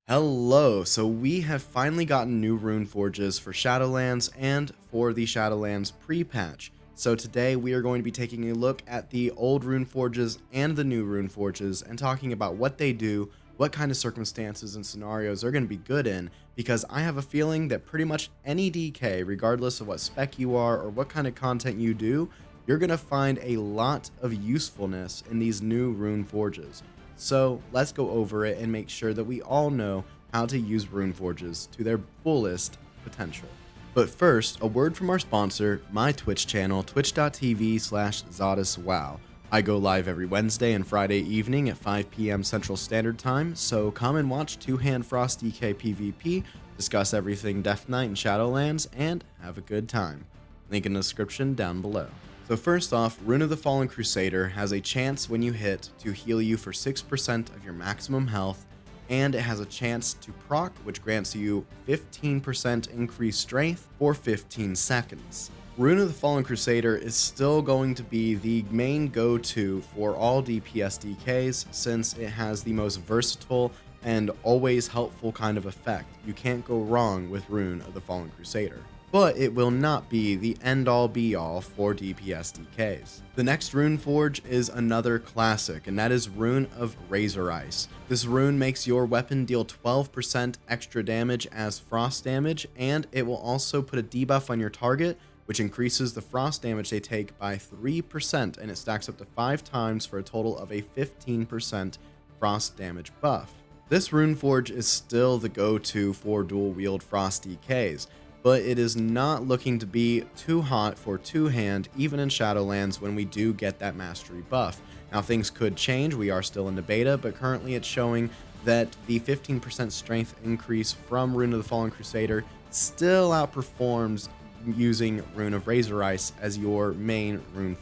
Hello, so we have finally gotten new Runeforges for Shadowlands and for the Shadowlands pre-patch. So today we are going to be taking a look at the old Runeforges and the new Runeforges and talking about what they do, what kind of circumstances and scenarios they're going to be good in, because I have a feeling that pretty much any DK, regardless of what spec you are or what kind of content you do, you're going to find a lot of usefulness in these new Runeforges. So let's go over it and make sure that we all know how to use Runeforges to their fullest potential. But first, a word from our sponsor, my Twitch channel, twitch.tv/XodasWow. I go live every Wednesday and Friday evening at 5 p.m. Central Standard Time, so come and watch Two Hand Frost DK PvP, discuss everything Death Knight and Shadowlands, and have a good time. Link in the description down below. So first off, Rune of the Fallen Crusader has a chance when you hit to heal you for 6% of your maximum health, and it has a chance to proc, which grants you 15% increased strength for 15 seconds. Rune of the Fallen Crusader is still going to be the main go-to for all DPS DKs since it has the most versatile and always helpful kind of effect. You can't go wrong with Rune of the Fallen Crusader. But it will not be the end-all be-all for DPS DKs. The next Runeforge is another classic, and that is Rune of Razorice. This rune makes your weapon deal 12% extra damage as frost damage, and it will also put a debuff on your target, which increases the frost damage they take by 3%, and it stacks up to 5 times for a total of a 15% frost damage buff. This Runeforge is still the go-to for dual-wield frost DKs, but it is not looking to be too hot for two-hand, even in Shadowlands when we do get that mastery buff. Now things could change, we are still in the beta, but currently it's showing that the 15% strength increase from Rune of the Fallen Crusader still outperforms using Rune of Razorice as your main Runeforge.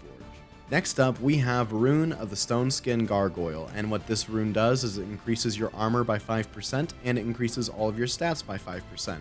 Next up, we have Rune of the Stoneskin Gargoyle, and what this rune does is it increases your armor by 5% and it increases all of your stats by 5%.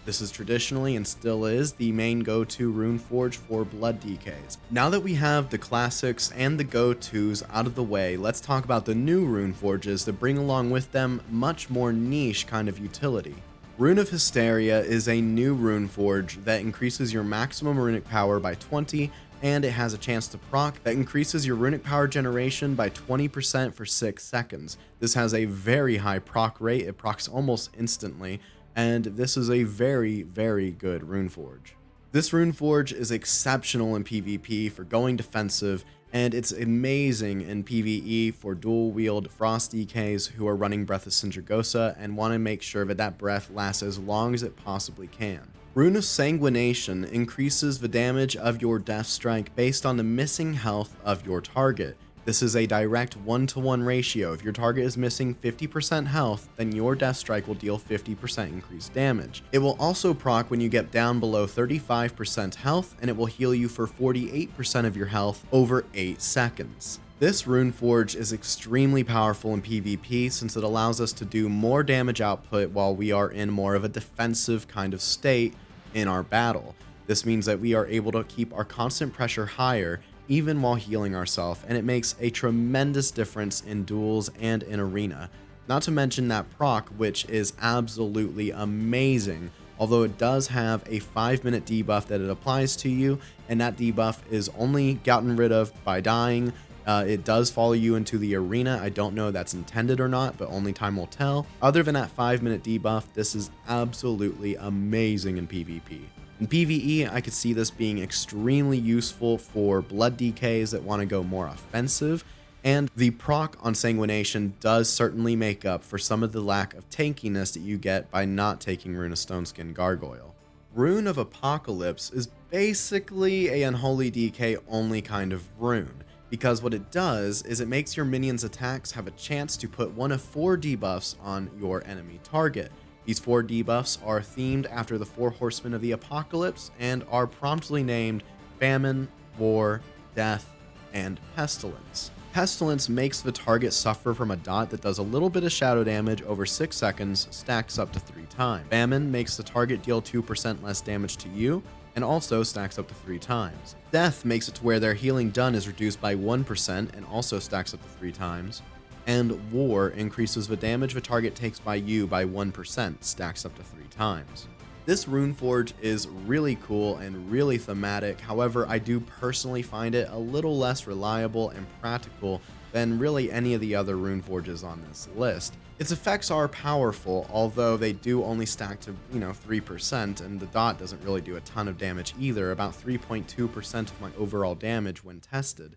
This is traditionally and still is the main go-to Runeforge for blood DKs. Now that we have the classics and the go-tos out of the way, let's talk about the new Runeforges that bring along with them much more niche kind of utility. Rune of Hysteria is a new Runeforge that increases your maximum runic power by 20, and it has a chance to proc that increases your runic power generation by 20% for 6 seconds. This has a very high proc rate, it procs almost instantly, and this is a very, very good Runeforge. This Runeforge is exceptional in PvP for going defensive, and it's amazing in PvE for dual-wield Frost DKs who are running Breath of Sindragosa and want to make sure that that breath lasts as long as it possibly can. Rune of Sanguination increases the damage of your death strike based on the missing health of your target. This is a direct 1-to-1 ratio. If your target is missing 50% health, then your death strike will deal 50% increased damage. It will also proc when you get down below 35% health, and it will heal you for 48% of your health over 8 seconds. This Runeforge is extremely powerful in PvP since it allows us to do more damage output while we are in more of a defensive kind of state in our battle. This means that we are able to keep our constant pressure higher even while healing ourselves, and it makes a tremendous difference in duels and in arena. Not to mention that proc, which is absolutely amazing, although it does have a 5-minute debuff that it applies to you, and that debuff is only gotten rid of by dying. It does follow you into the arena. I don't know if that's intended or not, but only time will tell. Other than that 5-minute debuff, this is absolutely amazing in PvP. In PvE, I could see this being extremely useful for blood DKs that want to go more offensive, and the proc on Sanguination does certainly make up for some of the lack of tankiness that you get by not taking Rune of Stoneskin Gargoyle. Rune of Apocalypse is basically a unholy DK only kind of rune, because what it does is it makes your minions' attacks have a chance to put one of 4 debuffs on your enemy target. These 4 debuffs are themed after the 4 horsemen of the apocalypse and are promptly named Famine, War, Death, and Pestilence. Pestilence makes the target suffer from a dot that does a little bit of shadow damage over 6 seconds, stacks up to 3 times. Famine makes the target deal 2% less damage to you, and also stacks up to 3 times. Death makes it to where their healing done is reduced by 1% and also stacks up to 3 times. And War increases the damage the target takes by you by 1%, stacks up to 3 times. This Runeforge is really cool and really thematic, however I do personally find it a little less reliable and practical than really any of the other Runeforges on this list. Its effects are powerful, although they do only stack to, 3%, and the dot doesn't really do a ton of damage either, about 3.2% of my overall damage when tested.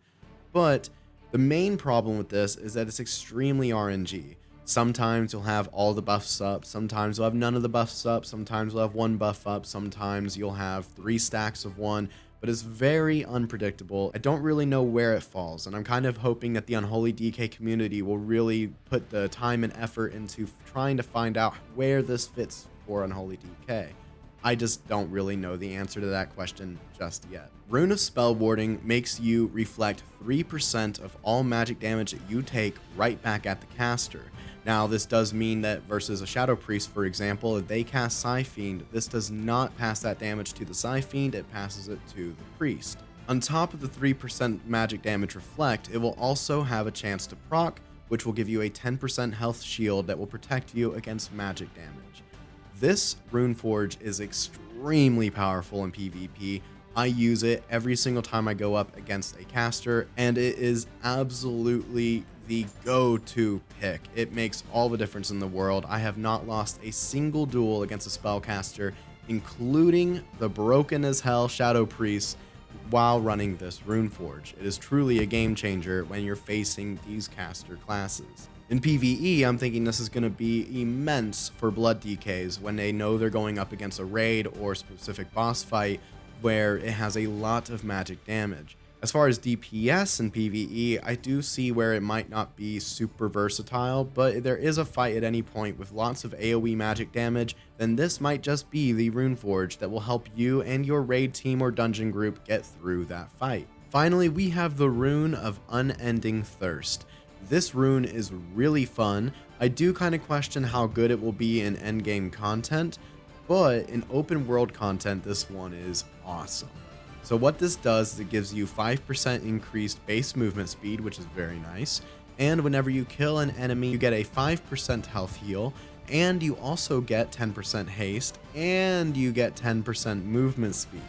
But the main problem with this is that it's extremely RNG. Sometimes you'll have all the buffs up, sometimes you'll have none of the buffs up, sometimes you'll have one buff up, sometimes you'll have 3 stacks of one, but it's very unpredictable. I don't really know where it falls, and I'm kind of hoping that the Unholy DK community will really put the time and effort into trying to find out where this fits for Unholy DK. I just don't really know the answer to that question just yet. Rune of Spellwarding makes you reflect 3% of all magic damage that you take right back at the caster. Now, this does mean that versus a Shadow Priest, for example, if they cast Psyfiend, this does not pass that damage to the Psyfiend, it passes it to the Priest. On top of the 3% magic damage reflect, it will also have a chance to proc, which will give you a 10% health shield that will protect you against magic damage. This Runeforge is extremely powerful in PvP. I use it every single time I go up against a caster, and it is absolutely the go-to pick. It makes all the difference in the world. I have not lost a single duel against a spellcaster, including the broken as hell Shadow Priest, while running this Runeforge. It is truly a game changer when you're facing these caster classes. In PvE, I'm thinking this is going to be immense for blood DKs when they know they're going up against a raid or specific boss fight where it has a lot of magic damage. As far as DPS in PvE, I do see where it might not be super versatile, but if there is a fight at any point with lots of AoE magic damage, then this might just be the Runeforge that will help you and your raid team or dungeon group get through that fight. Finally, we have the Rune of Unending Thirst. This rune is really fun. I do kind of question how good it will be in endgame content, but in open world content, this one is awesome. So what this does is it gives you 5% increased base movement speed, which is very nice. And whenever you kill an enemy, you get a 5% health heal, and you also get 10% haste, and you get 10% movement speed.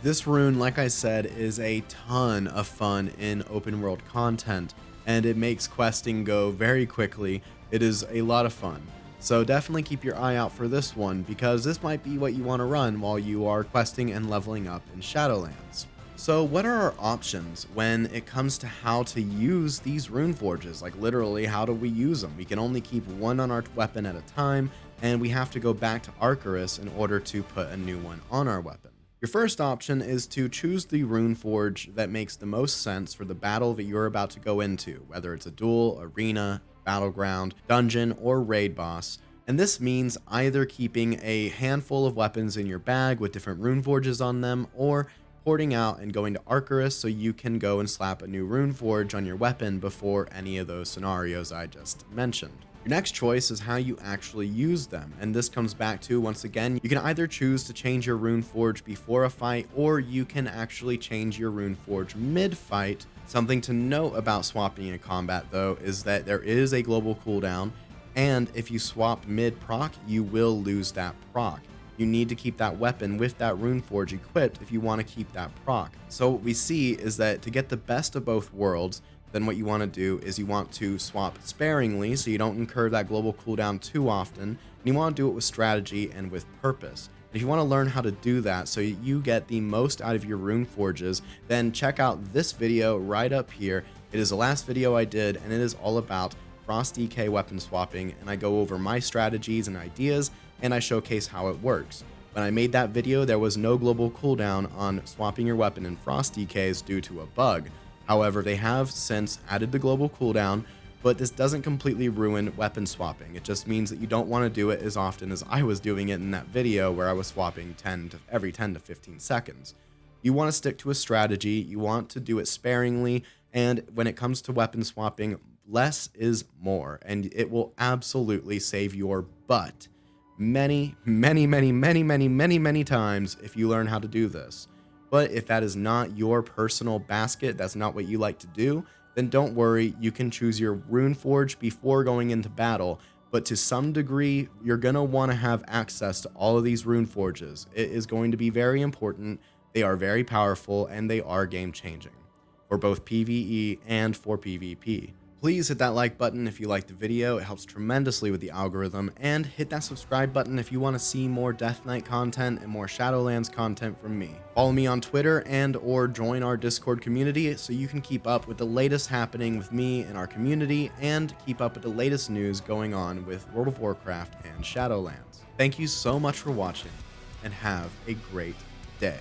This rune, like I said, is a ton of fun in open world content, and it makes questing go very quickly. It is a lot of fun. So definitely keep your eye out for this one, because this might be what you want to run while you are questing and leveling up in Shadowlands. So what are our options when it comes to how to use these Runeforges? Like literally, how do we use them? We can only keep one on our weapon at a time, and we have to go back to Arcarus in order to put a new one on our weapon. Your first option is to choose the Runeforge that makes the most sense for the battle that you're about to go into, whether it's a duel, arena, battleground, dungeon, or raid boss. And this means either keeping a handful of weapons in your bag with different Runeforges on them, or porting out and going to Arcarus so you can go and slap a new Runeforge on your weapon before any of those scenarios I just mentioned. Your next choice is how you actually use them, and this comes back to, once again, you can either choose to change your Runeforge before a fight, or you can actually change your Runeforge mid-fight. Something to note about swapping in combat, though, is that there is a global cooldown, and if you swap mid-proc, you will lose that proc. You need to keep that weapon with that Runeforge equipped if you want to keep that proc. So what we see is that to get the best of both worlds, then what you want to do is you want to swap sparingly so you don't incur that global cooldown too often, and you want to do it with strategy and with purpose. If you want to learn how to do that so you get the most out of your Runeforges, then check out this video right up here. It is the last video I did, and it is all about Frost DK weapon swapping, and I go over my strategies and ideas, and I showcase how it works. When I made that video, there was no global cooldown on swapping your weapon in Frost DKs due to a bug. However, they have since added the global cooldown, but this doesn't completely ruin weapon swapping. It just means that you don't want to do it as often as I was doing it in that video where I was swapping every 10 to 15 seconds. You want to stick to a strategy, you want to do it sparingly, and when it comes to weapon swapping, less is more, and it will absolutely save your butt many times if you learn how to do this. But if that is not your personal basket, that's not what you like to do, then don't worry, you can choose your Runeforge before going into battle, but to some degree, you're going to want to have access to all of these Runeforges. It is going to be very important. They are very powerful, and they are game-changing for both PvE and for PvP. Please hit that like button if you liked the video, it helps tremendously with the algorithm, and hit that subscribe button if you want to see more Death Knight content and more Shadowlands content from me. Follow me on Twitter and or join our Discord community so you can keep up with the latest happening with me and our community and keep up with the latest news going on with World of Warcraft and Shadowlands. Thank you so much for watching, and have a great day.